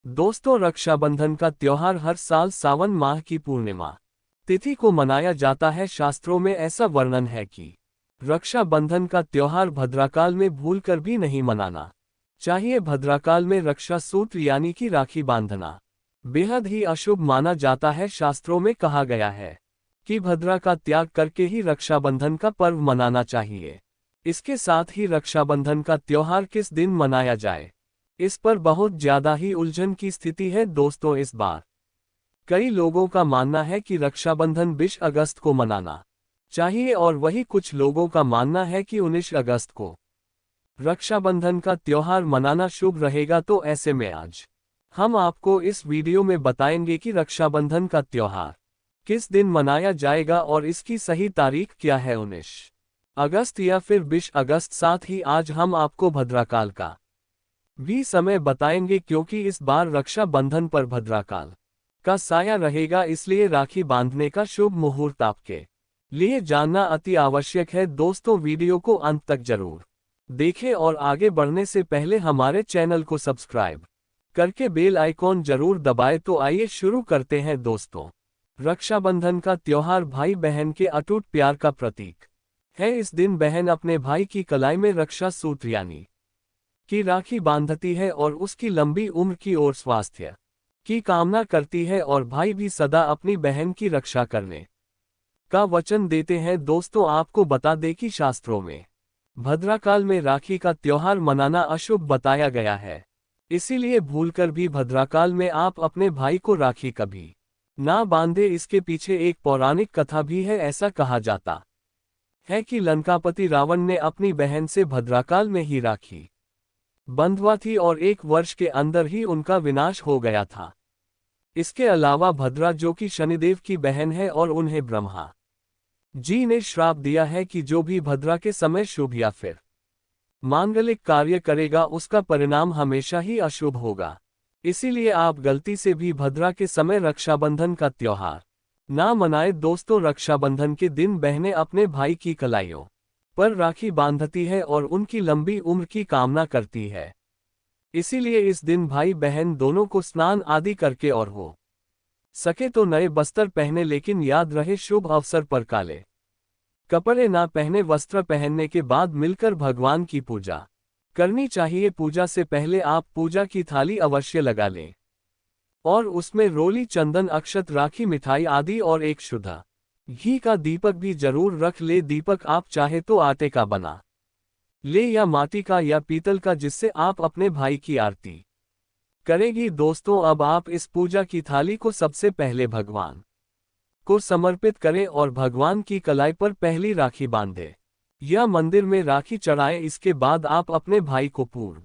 दोस्तों, रक्षाबंधन का त्योहार हर साल सावन माह की पूर्णिमा तिथि को मनाया जाता है। शास्त्रों में ऐसा वर्णन है कि रक्षाबंधन का त्योहार भद्राकाल में भूलकर भी नहीं मनाना चाहिए। भद्राकाल में रक्षा सूत्र यानी कि राखी बांधना बेहद ही अशुभ माना जाता है। शास्त्रों में कहा गया है कि भद्रा का त्याग करके ही रक्षाबंधन का पर्व मनाना चाहिए। इसके साथ ही रक्षाबंधन का त्योहार किस दिन मनाया जाए, इस पर बहुत ज्यादा ही उलझन की स्थिति है। दोस्तों, इस बार कई लोगों का मानना है कि रक्षाबंधन 20 अगस्त को मनाना चाहिए और वही कुछ लोगों का मानना है कि 19 अगस्त को रक्षाबंधन का त्योहार मनाना शुभ रहेगा। तो ऐसे में आज हम आपको इस वीडियो में बताएंगे कि रक्षाबंधन का त्योहार किस दिन मनाया जाएगा और इसकी सही तारीख क्या है, 19 अगस्त या फिर 20 अगस्त। साथ ही आज हम आपको भद्राकाल का भी समय बताएंगे, क्योंकि इस बार रक्षा बंधन पर भद्राकाल का साया रहेगा, इसलिए राखी बांधने का शुभ मुहूर्त आपके लिए जानना अति आवश्यक है। दोस्तों, वीडियो को अंत तक जरूर देखें और आगे बढ़ने से पहले हमारे चैनल को सब्सक्राइब करके बेल आइकॉन जरूर दबाएं। तो आइए शुरू करते हैं। दोस्तों, रक्षाबंधन का त्योहार भाई बहन के अटूट प्यार का प्रतीक है। इस दिन बहन अपने भाई की कलाई में रक्षा सूत्र यानी की राखी बांधती है और उसकी लंबी उम्र की और स्वास्थ्य की कामना करती है, और भाई भी सदा अपनी बहन की रक्षा करने का वचन देते हैं। दोस्तों, आपको बता दें कि शास्त्रों में भद्राकाल में राखी का त्योहार मनाना अशुभ बताया गया है। इसीलिए भूलकर भी भद्राकाल में आप अपने भाई को राखी कभी ना बांधे। इसके पीछे एक पौराणिक कथा भी है। ऐसा कहा जाता है कि लंकापति रावण ने अपनी बहन से भद्राकाल में ही राखी बंधवा थी और 1 वर्ष के अंदर ही उनका विनाश हो गया था। इसके अलावा भद्रा, जो कि शनिदेव की बहन है, और उन्हें ब्रह्मा जी ने श्राप दिया है कि जो भी भद्रा के समय शुभ या फिर मांगलिक कार्य करेगा, उसका परिणाम हमेशा ही अशुभ होगा। इसीलिए आप गलती से भी भद्रा के समय रक्षाबंधन का त्योहार ना मनाए। दोस्तों, रक्षाबंधन के दिन बहनें अपने भाई की कलाइयों पर राखी बांधती है और उनकी लंबी उम्र की कामना करती है। इसीलिए इस दिन भाई बहन दोनों को स्नान आदि करके और हो सके तो नए वस्त्र पहने, लेकिन याद रहे शुभ अवसर पर काले कपड़े ना पहने। वस्त्र पहनने के बाद मिलकर भगवान की पूजा करनी चाहिए। पूजा से पहले आप पूजा की थाली अवश्य लगा लें और उसमें रोली, चंदन, अक्षत, राखी, मिठाई आदि और एक शुद्ध घी का दीपक भी जरूर रख ले। दीपक आप चाहे तो आटे का बना ले या माटी का या पीतल का, जिससे आप अपने भाई की आरती करेगी। दोस्तों, अब आप इस पूजा की थाली को सबसे पहले भगवान को समर्पित करें और भगवान की कलाई पर पहली राखी बांधे या मंदिर में राखी चढ़ाएं। इसके बाद आप अपने भाई को पूर्व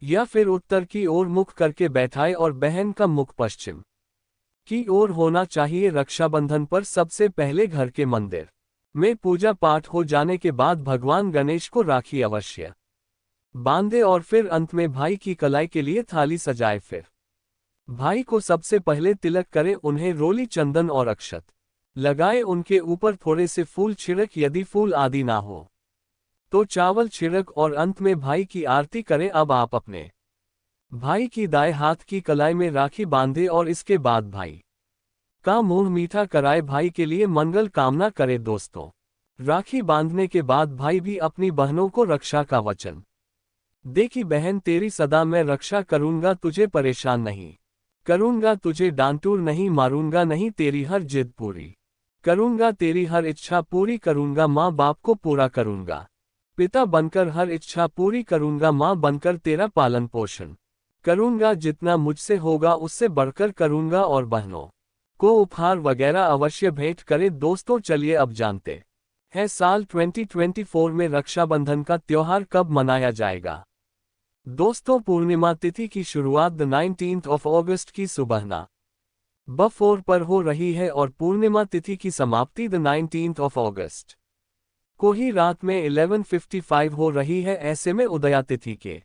या फिर उत्तर की ओर मुख करके बैठाएं और बहन का मुख पश्चिम की ओर होना चाहिए। रक्षाबंधन पर सबसे पहले घर के मंदिर में पूजा पाठ हो जाने के बाद भगवान गणेश को राखी अवश्य बांधे और फिर अंत में भाई की कलाई के लिए थाली सजाए। फिर भाई को सबसे पहले तिलक करें, उन्हें रोली, चंदन और अक्षत लगाए, उनके ऊपर थोड़े से फूल छिड़क, यदि फूल आदि ना हो तो चावल छिड़क, और अंत में भाई की आरती करें। अब आप अपने भाई की दाएं हाथ की कलाई में राखी बांधे और इसके बाद भाई का मुंह मीठा कराए, भाई के लिए मंगल कामना करे। दोस्तों, राखी बांधने के बाद भाई भी अपनी बहनों को रक्षा का वचन दे कि बहन, तेरी सदा मैं रक्षा करूंगा, तुझे परेशान नहीं करूंगा, तुझे डांटूर नहीं, मारूंगा नहीं, तेरी हर जिद पूरी करूंगा, तेरी हर इच्छा पूरी करूंगा, माँ बाप को पूरा करूंगा, पिता बनकर हर इच्छा पूरी करूंगा, माँ बनकर तेरा पालन पोषण करूंगा, जितना मुझसे होगा उससे बढ़कर करूंगा, और बहनों को उपहार वगैरह अवश्य भेंट करें। दोस्तों, चलिए अब जानते हैं साल 2024 में रक्षाबंधन का त्योहार कब मनाया जाएगा। दोस्तों, पूर्णिमा तिथि की शुरुआत 19 अगस्त की सुबह ना बफोर पर हो रही है और पूर्णिमा तिथि की समाप्ति 19 अगस्त को ही रात में 11:55 हो रही है। ऐसे में उदया तिथि के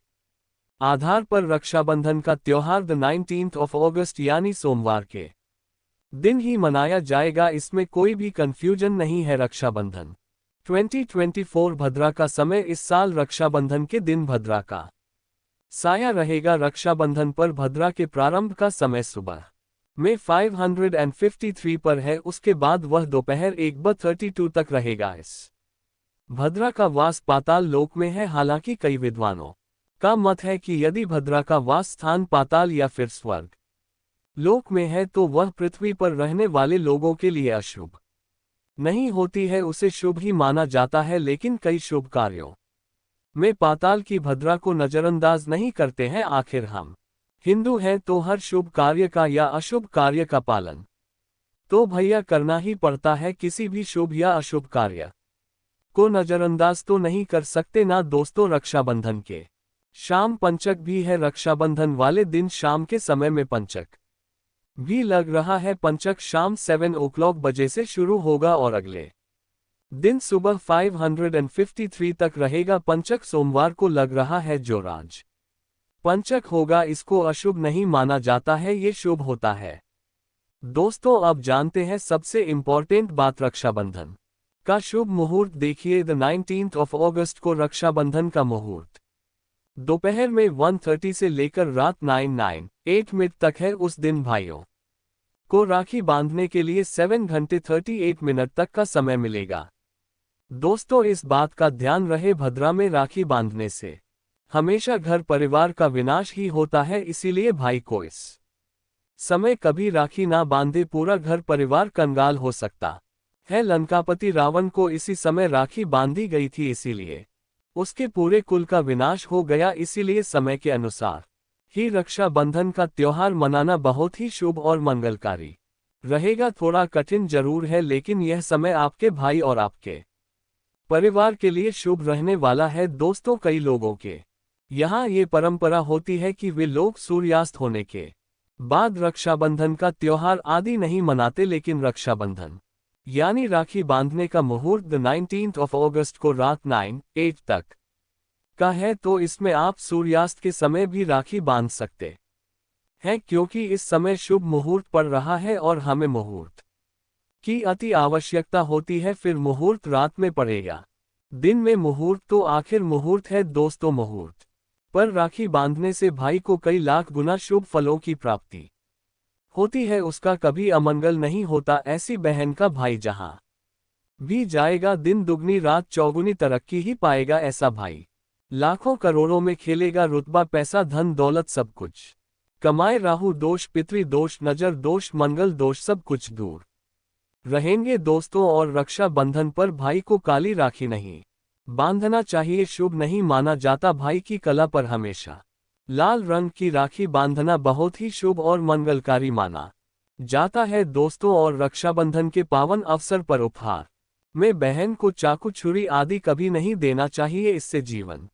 आधार पर रक्षाबंधन का त्योहार 19 अगस्त यानी सोमवार के दिन ही मनाया जाएगा। इसमें कोई भी कंफ्यूजन नहीं है। रक्षाबंधन 2024 भद्रा का समय इस साल रक्षाबंधन के दिन भद्रा का साया रहेगा रक्षाबंधन पर। भद्रा के प्रारंभ का समय सुबह में 553 पर है, उसके बाद वह दोपहर 1:32 तक रहेगा। इस भद्रा का वास पाताल लोक में है। हालांकि कई विद्वानों का मत है कि यदि भद्रा का वास स्थान पाताल या फिर स्वर्ग लोक में है तो वह पृथ्वी पर रहने वाले लोगों के लिए अशुभ नहीं होती है, उसे शुभ ही माना जाता है। लेकिन कई शुभ कार्यों में पाताल की भद्रा को नजरअंदाज नहीं करते हैं। आखिर हम हिंदू हैं तो हर शुभ कार्य का या अशुभ कार्य का पालन तो भैया करना ही पड़ता है। किसी भी शुभ या अशुभ कार्य को नजरअंदाज तो नहीं कर सकते ना। दोस्तों, रक्षाबंधन के शाम पंचक भी है। रक्षाबंधन वाले दिन शाम के समय में पंचक भी लग रहा है। पंचक शाम 7 o'clock बजे से शुरू होगा और अगले दिन सुबह 553 तक रहेगा। पंचक सोमवार को लग रहा है। जो राज पंचक होगा इसको अशुभ नहीं माना जाता है, ये शुभ होता है। दोस्तों, अब जानते हैं सबसे इंपॉर्टेंट बात रक्षाबंधन का शुभ मुहूर्त। देखिए, 19 अगस्त को रक्षाबंधन का मुहूर्त दोपहर में 1:30 से लेकर रात 9:08 तक है। उस दिन भाइयों को राखी बांधने के लिए 7 घंटे 38 मिनट तक का समय मिलेगा। दोस्तों, इस बात का ध्यान रहे, भद्रा में राखी बांधने से हमेशा घर परिवार का विनाश ही होता है। इसीलिए भाई को इस समय कभी राखी ना बांधे, पूरा घर परिवार कंगाल हो सकता है। लंकापति रावण को इसी समय राखी बांधी गई थी, इसीलिए उसके पूरे कुल का विनाश हो गया। इसीलिए समय के अनुसार ही रक्षाबंधन का त्योहार मनाना बहुत ही शुभ और मंगलकारी रहेगा। थोड़ा कठिन जरूर है, लेकिन यह समय आपके भाई और आपके परिवार के लिए शुभ रहने वाला है। दोस्तों, कई लोगों के यहाँ ये परंपरा होती है कि वे लोग सूर्यास्त होने के बाद रक्षाबंधन का त्योहार आदि नहीं मनाते, लेकिन रक्षाबंधन यानी राखी बांधने का मुहूर्त 19 अगस्त को रात 9:08 तक का है, तो इसमें आप सूर्यास्त के समय भी राखी बांध सकते हैं, क्योंकि इस समय शुभ मुहूर्त पड़ रहा है और हमें मुहूर्त की अति आवश्यकता होती है। फिर मुहूर्त रात में पड़ेगा, दिन में मुहूर्त तो आखिर मुहूर्त है। दोस्तों, मुहूर्त पर राखी बांधने से भाई को कई लाख गुना शुभ फलों की प्राप्ति होती है, उसका कभी अमंगल नहीं होता। ऐसी बहन का भाई जहां भी जाएगा दिन दुगनी रात चौगुनी तरक्की ही पाएगा। ऐसा भाई लाखों करोड़ों में खेलेगा, रुतबा पैसा धन दौलत सब कुछ कमाए। राहु दोष, पितृ दोष, नजर दोष, मंगल दोष सब कुछ दूर रहेंगे। दोस्तों, और रक्षा बंधन पर भाई को काली राखी नहीं बांधना चाहिए, शुभ नहीं माना जाता। भाई की कला पर हमेशा लाल रंग की राखी बांधना बहुत ही शुभ और मंगलकारी माना जाता है। दोस्तों, और रक्षाबंधन के पावन अवसर पर उपहार में बहन को चाकू छुरी आदि कभी नहीं देना चाहिए, इससे जीवन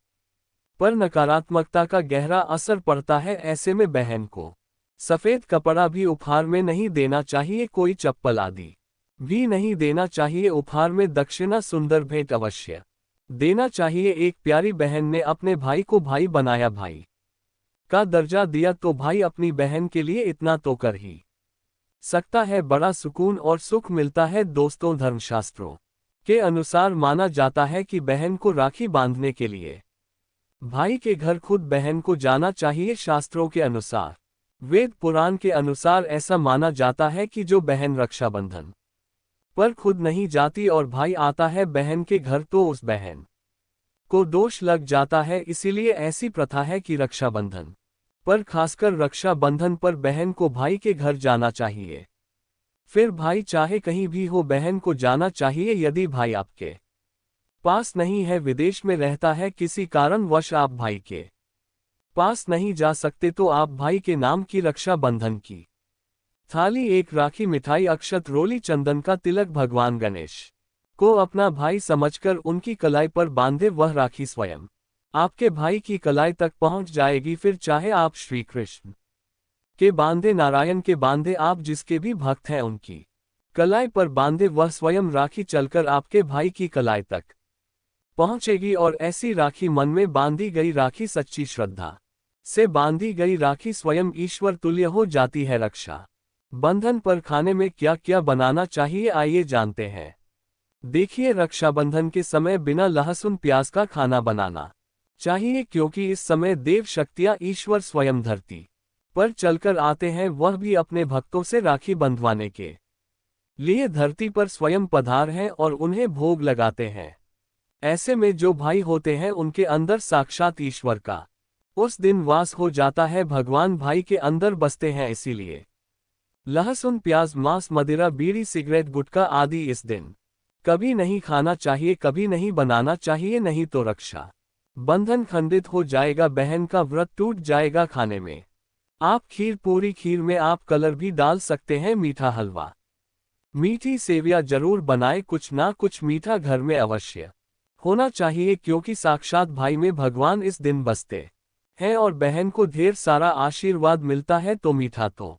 पर नकारात्मकता का गहरा असर पड़ता है। ऐसे में बहन को सफेद कपड़ा भी उपहार में नहीं देना चाहिए, कोई चप्पल आदि भी नहीं देना चाहिए। उपहार में दक्षिणा सुंदर भेंट अवश्य देना चाहिए। एक प्यारी बहन ने अपने भाई को भाई बनाया, भाई का दर्जा दिया, तो भाई अपनी बहन के लिए इतना तो कर ही सकता है। बड़ा सुकून और सुख मिलता है। दोस्तों, धर्मशास्त्रों के अनुसार माना जाता है कि बहन को राखी बांधने के लिए भाई के घर खुद बहन को जाना चाहिए। शास्त्रों के अनुसार, वेद पुराण के अनुसार ऐसा माना जाता है कि जो बहन रक्षाबंधन पर खुद नहीं जाती और भाई आता है बहन के घर, तो उस बहन को दोष लग जाता है। इसीलिए ऐसी प्रथा है कि रक्षाबंधन पर, खासकर रक्षाबंधन पर बहन को भाई के घर जाना चाहिए। फिर भाई चाहे कहीं भी हो, बहन को जाना चाहिए। यदि भाई आपके पास नहीं है, विदेश में रहता है, किसी कारणवश आप भाई के पास नहीं जा सकते, तो आप भाई के नाम की रक्षाबंधन की थाली, एक राखी, मिठाई, अक्षत, रोली, चंदन का तिलक भगवान गणेश को अपना भाई समझकर उनकी कलाई पर बांधे। वह राखी स्वयं आपके भाई की कलाई तक पहुंच जाएगी। फिर चाहे आप श्री कृष्ण के बांधे, नारायण के बांधे, आप जिसके भी भक्त हैं उनकी कलाई पर बांधे, वह स्वयं राखी चलकर आपके भाई की कलाई तक पहुंचेगी। और ऐसी राखी, मन में बांधी गई राखी, सच्ची श्रद्धा से बांधी गई राखी स्वयं ईश्वर तुल्य हो जाती है। रक्षा बंधन पर खाने में क्या क्या बनाना चाहिए, आइए जानते हैं। देखिए, रक्षाबंधन के समय बिना लहसुन प्याज का खाना बनाना चाहिए, क्योंकि इस समय देव शक्तियां ईश्वर स्वयं धरती पर चलकर आते हैं, वह भी अपने भक्तों से राखी बंधवाने के लिए धरती पर स्वयं पधार हैं और उन्हें भोग लगाते हैं। ऐसे में जो भाई होते हैं उनके अंदर साक्षात ईश्वर का उस दिन वास हो जाता है, भगवान भाई के अंदर बसते हैं। इसीलिए लहसुन, प्याज, मांस, मदिरा, बीड़ी, सिगरेट, गुटखा आदि इस दिन कभी नहीं खाना चाहिए, कभी नहीं बनाना चाहिए, नहीं तो रक्षा बंधन खंडित हो जाएगा, बहन का व्रत टूट जाएगा। खाने में आप खीर पूरी, खीर में आप कलर भी डाल सकते हैं, मीठा हलवा, मीठी सेवियां जरूर बनाएं, कुछ ना कुछ मीठा घर में अवश्य होना चाहिए, क्योंकि साक्षात भाई में भगवान इस दिन बसते हैं और बहन को ढेर सारा आशीर्वाद मिलता है। तो मीठा तो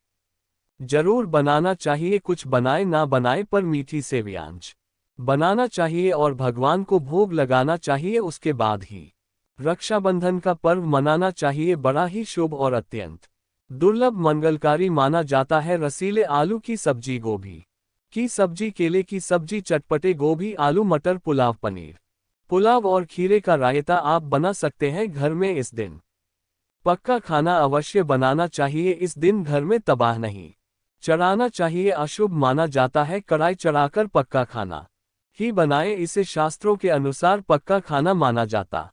जरूर बनाना चाहिए, कुछ बनाए ना बनाए पर मीठी सेवियांश बनाना चाहिए और भगवान को भोग लगाना चाहिए। उसके बाद ही रक्षाबंधन का पर्व मनाना चाहिए। बड़ा ही शुभ और अत्यंत दुर्लभ मंगलकारी माना जाता है। रसीले आलू की सब्जी, गोभी की सब्जी, केले की सब्जी, चटपटे गोभी, आलू मटर, पुलाव, पनीर पुलाव और खीरे का रायता आप बना सकते हैं घर में। इस दिन पक्का खाना अवश्य बनाना चाहिए। इस दिन घर में तबाह नहीं चढ़ाना चाहिए, अशुभ माना जाता है। कढ़ाई चढ़ाकर पक्का खाना ही बनाएं, इसे शास्त्रों के अनुसार पक्का खाना माना जाता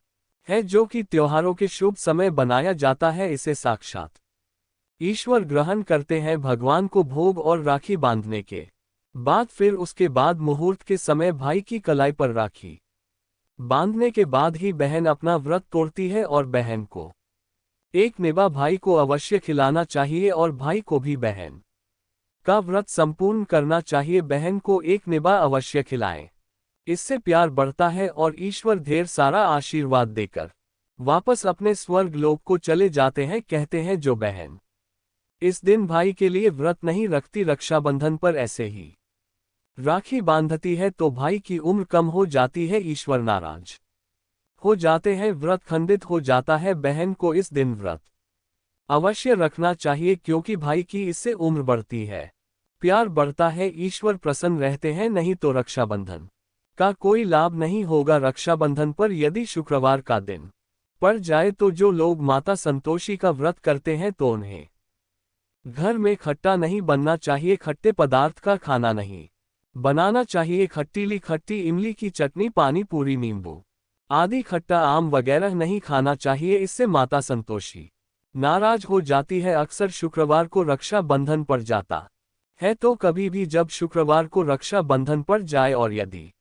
है, जो कि त्योहारों के शुभ समय बनाया जाता है। इसे साक्षात ईश्वर ग्रहण करते हैं। भगवान को भोग और राखी बांधने के बाद फिर उसके बाद मुहूर्त के समय भाई की कलाई पर राखी बांधने के बाद ही बहन अपना व्रत तोड़ती है और बहन को एक निभा भाई को अवश्य खिलाना चाहिए और भाई को भी बहन का व्रत संपूर्ण करना चाहिए। बहन को एक निभा अवश्य खिलाएं, इससे प्यार बढ़ता है और ईश्वर ढेर सारा आशीर्वाद देकर वापस अपने स्वर्ग लोक को चले जाते हैं। कहते हैं जो बहन इस दिन भाई के लिए व्रत नहीं रखती, रक्षाबंधन पर ऐसे ही राखी बांधती है, तो भाई की उम्र कम हो जाती है, ईश्वर नाराज हो जाते हैं, व्रत खंडित हो जाता है। बहन को इस दिन व्रत अवश्य रखना चाहिए, क्योंकि भाई की इससे उम्र बढ़ती है, प्यार बढ़ता है, ईश्वर प्रसन्न रहते हैं। नहीं तो रक्षाबंधन का कोई लाभ नहीं होगा। रक्षाबंधन पर यदि शुक्रवार का दिन पड़ जाए तो जो लोग माता संतोषी का व्रत करते हैं तो उन्हें घर में खट्टा नहीं बनना चाहिए, खट्टे पदार्थ का खाना नहीं बनाना चाहिए। खट्टीली, खट्टी इमली की चटनी, पानी पूरी, नींबू आदि खट्टा आम वगैरह नहीं खाना चाहिए, इससे माता संतोषी नाराज हो जाती है। अक्सर शुक्रवार को रक्षा बंधन पड़ जाता है, तो कभी भी जब शुक्रवार को रक्षा बंधन पड़ जाए और यदि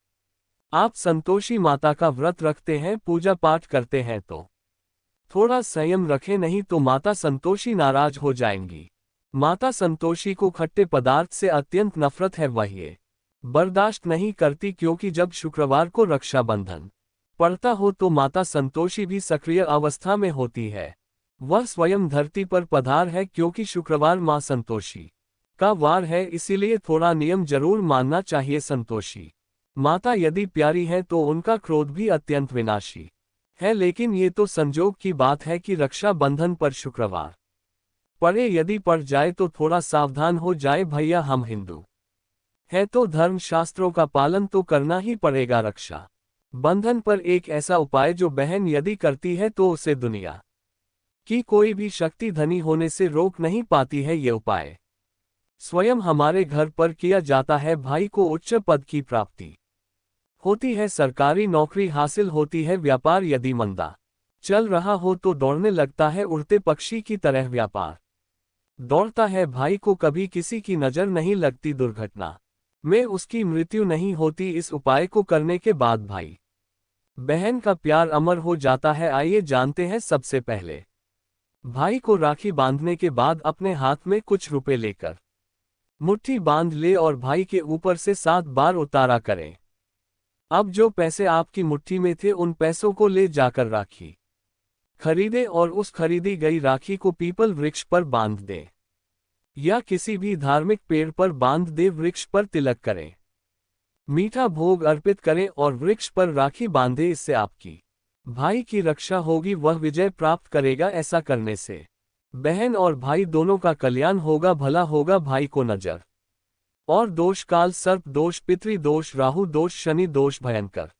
आप संतोषी माता का व्रत रखते हैं, पूजा पाठ करते हैं, तो थोड़ा संयम रखें, नहीं तो माता संतोषी नाराज हो जाएंगी। माता संतोषी को खट्टे पदार्थ से अत्यंत नफरत है, वह ये बर्दाश्त नहीं करती, क्योंकि जब शुक्रवार को रक्षाबंधन पड़ता हो तो माता संतोषी भी सक्रिय अवस्था में होती है, वह स्वयं धरती पर पधार है, क्योंकि शुक्रवार मां संतोषी का वार है, इसीलिए थोड़ा नियम जरूर मानना चाहिए। संतोषी माता यदि प्यारी है तो उनका क्रोध भी अत्यंत विनाशी है, लेकिन ये तो संजोग की बात है कि रक्षा बंधन पर शुक्रवार पड़े, यदि पड़ जाए तो थोड़ा सावधान हो जाए। भैया हम हिंदू है तो धर्म शास्त्रों का पालन तो करना ही पड़ेगा। रक्षा बंधन पर एक ऐसा उपाय जो बहन यदि करती है तो उसे दुनिया की कोई भी शक्ति धनी होने से रोक नहीं पाती है। ये उपाय स्वयं हमारे घर पर किया जाता है। भाई को उच्च पद की प्राप्ति होती है, सरकारी नौकरी हासिल होती है, व्यापार यदि मंदा चल रहा हो तो दौड़ने लगता है, उड़ते पक्षी की तरह व्यापार दौड़ता है। भाई को कभी किसी की नजर नहीं लगती, दुर्घटना में उसकी मृत्यु नहीं होती। इस उपाय को करने के बाद भाई बहन का प्यार अमर हो जाता है। आइए जानते हैं। सबसे पहले भाई को राखी बांधने के बाद अपने हाथ में कुछ रुपए लेकर मुट्ठी बांध ले और भाई के ऊपर से 7 बार उतारा करें। अब जो पैसे आपकी मुट्ठी में थे उन पैसों को ले जाकर राखी खरीदे और उस खरीदी गई राखी को पीपल वृक्ष पर बांध दे या किसी भी धार्मिक पेड़ पर बांध दे। वृक्ष पर तिलक करें, मीठा भोग अर्पित करें और वृक्ष पर राखी बांधे। इससे आपकी भाई की रक्षा होगी, वह विजय प्राप्त करेगा। ऐसा करने से बहन और भाई दोनों का कल्याण होगा, भला होगा। भाई को नजर और दोष, काल सर्प दोष, पितृ दोष, राहु दोष, शनि दोष, भयंकर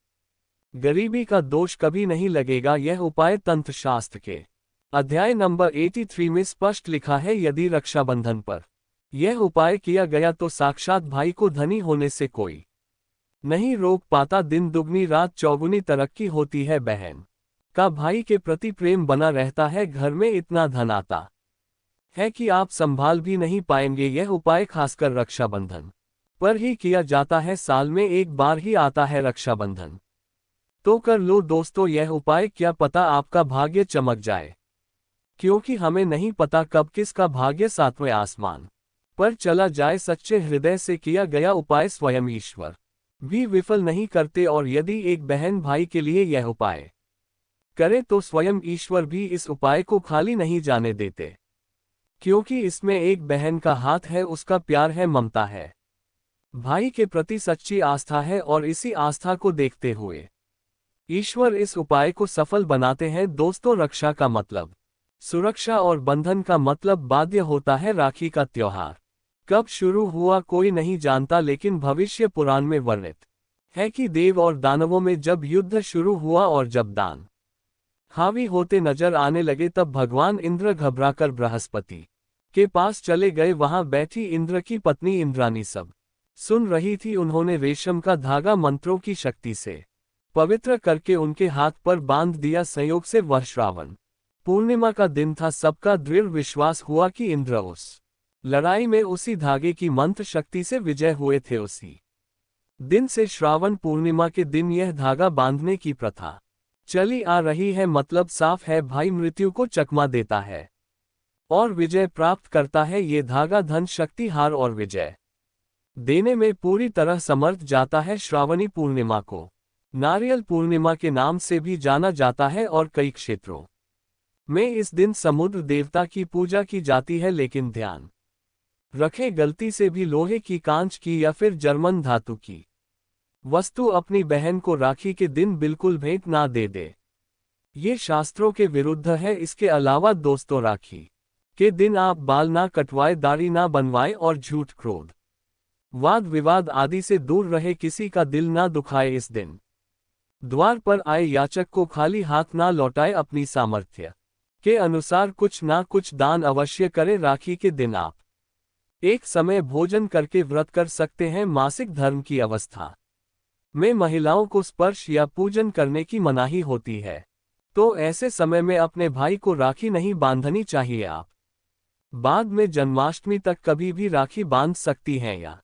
गरीबी का दोष कभी नहीं लगेगा। यह उपाय तंत्र शास्त्र के अध्याय नंबर 83 में स्पष्ट लिखा है। यदि रक्षाबंधन पर यह उपाय किया गया तो साक्षात भाई को धनी होने से कोई नहीं रोक पाता। दिन दुगनी रात चौगुनी तरक्की होती है। बहन का भाई के प्रति प्रेम बना रहता है। घर में इतना धन आता है कि आप संभाल भी नहीं पाएंगे। यह उपाय खासकर रक्षाबंधन पर ही किया जाता है। साल में एक बार ही आता है रक्षाबंधन, तो कर लो दोस्तों यह उपाय। क्या पता आपका भाग्य चमक जाए, क्योंकि हमें नहीं पता कब किसका भाग्य सातवें आसमान पर चला जाए। सच्चे हृदय से किया गया उपाय स्वयं ईश्वर भी विफल नहीं करते। और यदि एक बहन भाई के लिए यह उपाय करे तो स्वयं ईश्वर भी इस उपाय को खाली नहीं जाने देते, क्योंकि इसमें एक बहन का हाथ है, उसका प्यार है, ममता है, भाई के प्रति सच्ची आस्था है। और इसी आस्था को देखते हुए ईश्वर इस उपाय को सफल बनाते हैं। दोस्तों, रक्षा का मतलब सुरक्षा और बंधन का मतलब बाध्य होता है। राखी का त्योहार कब शुरू हुआ कोई नहीं जानता, लेकिन भविष्य पुराण में वर्णित है कि देव और दानवों में जब युद्ध शुरू हुआ और जब दान हावी होते नजर आने लगे, तब भगवान इंद्र घबराकर बृहस्पति के पास चले गए। वहां बैठी इंद्र की पत्नी इंद्रानी सब सुन रही थी। उन्होंने रेशम का धागा मंत्रों की शक्ति से पवित्र करके उनके हाथ पर बांध दिया। संयोग से वह श्रावण पूर्णिमा का दिन था। सबका दृढ़ विश्वास हुआ कि इंद्र उस लड़ाई में उसी धागे की मंत्र शक्ति से विजय हुए थे। उसी दिन से श्रावण पूर्णिमा के दिन यह धागा बांधने की प्रथा चली आ रही है। मतलब साफ है, भाई मृत्यु को चकमा देता है और विजय प्राप्त करता है। ये धागा धन, शक्ति, हार और विजय देने में पूरी तरह समर्थ जाता है। श्रावणी पूर्णिमा को नारियल पूर्णिमा के नाम से भी जाना जाता है और कई क्षेत्रों में इस दिन समुद्र देवता की पूजा की जाती है। लेकिन ध्यान रखें, गलती से भी लोहे की, कांच की या फिर जर्मन धातु की वस्तु अपनी बहन को राखी के दिन बिल्कुल भेंट ना दे दे। ये शास्त्रों के विरुद्ध है। इसके अलावा दोस्तों, राखी के दिन आप बाल ना कटवाए, दाढ़ी ना बनवाए और झूठ, क्रोध, वाद विवाद आदि से दूर रहे। किसी का दिल ना दुखाए। इस दिन द्वार पर आए याचक को खाली हाथ ना लौटाए। अपनी सामर्थ्य के अनुसार कुछ ना कुछ दान अवश्य करें। राखी के दिन आप एक समय भोजन करके व्रत कर सकते हैं। मासिक धर्म की अवस्था में महिलाओं को स्पर्श या पूजन करने की मनाही होती है, तो ऐसे समय में अपने भाई को राखी नहीं बांधनी चाहिए। आप बाद में जन्माष्टमी तक कभी भी राखी बांध सकती हैं या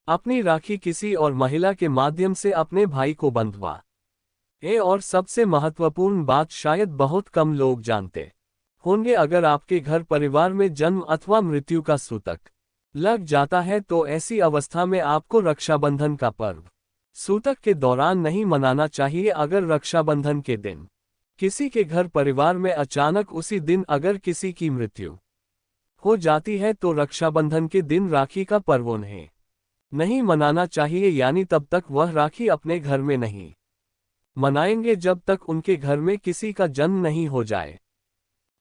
अपनी राखी किसी और महिला के माध्यम से अपने भाई को बंधवा और सबसे महत्वपूर्ण बात शायद बहुत कम लोग जानते होंगे, अगर आपके घर परिवार में जन्म अथवा मृत्यु का सूतक लग जाता है तो ऐसी अवस्था में आपको रक्षाबंधन का पर्व सूतक के दौरान नहीं मनाना चाहिए। अगर रक्षाबंधन के दिन किसी के घर परिवार में अचानक उसी दिन अगर किसी की मृत्यु हो जाती है तो रक्षाबंधन के दिन राखी का पर्व उन्हें नहीं मनाना चाहिए। यानी तब तक वह राखी अपने घर में नहीं मनाएंगे जब तक उनके घर में किसी का जन्म नहीं हो जाए,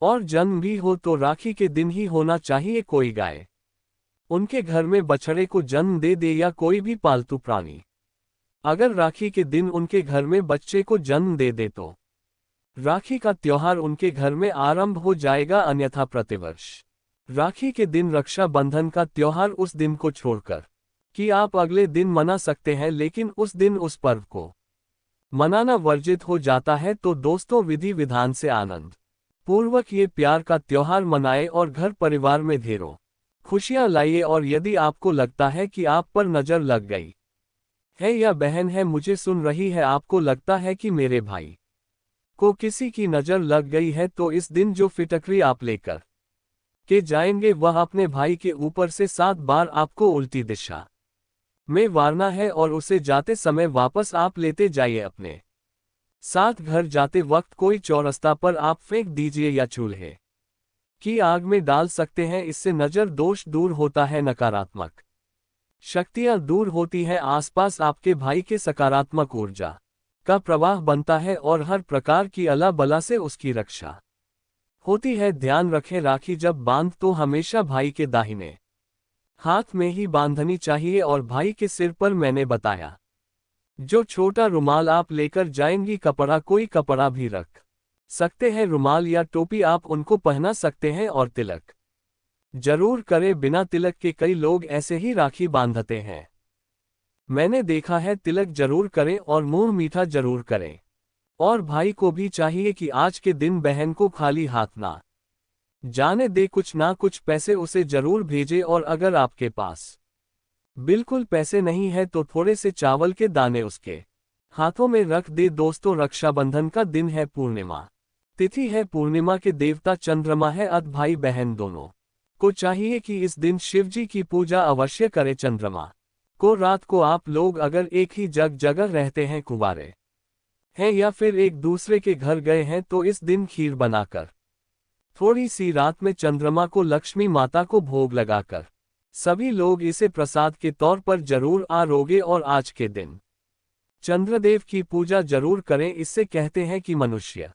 और जन्म भी हो तो राखी के दिन ही होना चाहिए। कोई गाय उनके घर में बछड़े को जन्म दे दे या कोई भी पालतू प्राणी अगर राखी के दिन उनके घर में बच्चे को जन्म दे दे तो राखी का त्योहार उनके घर में आरंभ हो जाएगा। अन्यथा प्रतिवर्ष राखी के दिन रक्षा बंधन का त्योहार उस दिन को छोड़कर कि आप अगले दिन मना सकते हैं, लेकिन उस दिन उस पर्व को मनाना वर्जित हो जाता है। तो दोस्तों, विधि विधान से आनंद पूर्वक ये प्यार का त्योहार मनाएं और घर परिवार में ढेरों खुशियां लाइए। और यदि आपको लगता है कि आप पर नजर लग गई है या बहन है मुझे सुन रही है, आपको लगता है कि मेरे भाई को किसी की नजर लग गई है, तो इस दिन जो फिटकरी आप लेकर के जाएंगे वह अपने भाई के ऊपर से 7 बार आपको उल्टी दिशा में वारना है और उसे जाते समय वापस आप लेते जाइए। अपने साथ घर जाते वक्त कोई चौरस्ता पर आप फेंक दीजिए या चूल्हे की आग में डाल सकते हैं। इससे नजर दोष दूर होता है, नकारात्मक शक्तियां दूर होती हैं, आसपास आपके भाई के सकारात्मक ऊर्जा का प्रवाह बनता है और हर प्रकार की अला बला से उसकी रक्षा होती है। ध्यान रखें, राखी जब बांध तो हमेशा भाई के दाहिने हाथ में ही बांधनी चाहिए और भाई के सिर पर। मैंने बताया जो छोटा रुमाल आप लेकर जाएंगी, कपड़ा कोई कपड़ा भी रख सकते हैं, रुमाल या टोपी आप उनको पहना सकते हैं, और तिलक जरूर करें। बिना तिलक के कई लोग ऐसे ही राखी बांधते हैं। मैंने देखा है, तिलक जरूर करें और मुंह मीठा जरूर करें। और भाई को भी चाहिए कि आज के दिन बहन को खाली हाथ ना जाने दे, कुछ ना कुछ पैसे उसे जरूर भेजे। और अगर आपके पास बिल्कुल पैसे नहीं है तो थोड़े से चावल के दाने उसके हाथों में रख दे। दोस्तों, रक्षाबंधन का दिन है, पूर्णिमा तिथि है, पूर्णिमा के देवता चंद्रमा है। भाई बहन दोनों को चाहिए कि इस दिन शिव जी की पूजा अवश्य करें। चंद्रमा को रात को आप लोग अगर एक ही जगह रहते हैं, कुंवारे हैं या फिर एक दूसरे के घर गए हैं, तो इस दिन खीर बनाकर थोड़ी सी रात में चंद्रमा को लक्ष्मी माता को भोग लगाकर सभी लोग इसे प्रसाद के तौर पर जरूर आरोगे। और आज के दिन चंद्रदेव की पूजा जरूर करें। इससे कहते हैं कि मनुष्य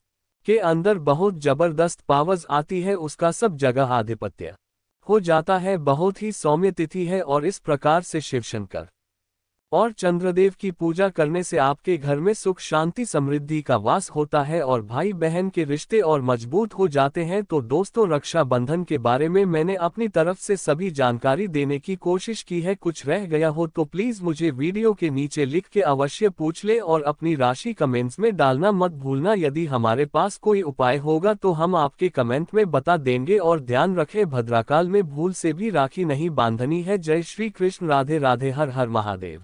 के अंदर बहुत जबरदस्त पावर्स आती है, उसका सब जगह आधिपत्य हो जाता है। बहुत ही सौम्य तिथि है और इस प्रकार से शिवशंकर और चंद्रदेव की पूजा करने से आपके घर में सुख शांति समृद्धि का वास होता है और भाई बहन के रिश्ते और मजबूत हो जाते हैं। तो दोस्तों, रक्षाबंधन के बारे में मैंने अपनी तरफ से सभी जानकारी देने की कोशिश की है। कुछ रह गया हो तो प्लीज मुझे वीडियो के नीचे लिख के अवश्य पूछ ले और अपनी राशि कमेंट्स में डालना मत भूलना। यदि हमारे पास कोई उपाय होगा तो हम आपके कमेंट में बता देंगे। और ध्यान रखें, भद्राकाल में भूल से भी राखी नहीं बांधनी है। जय श्री कृष्ण, राधे राधे, हर हर महादेव।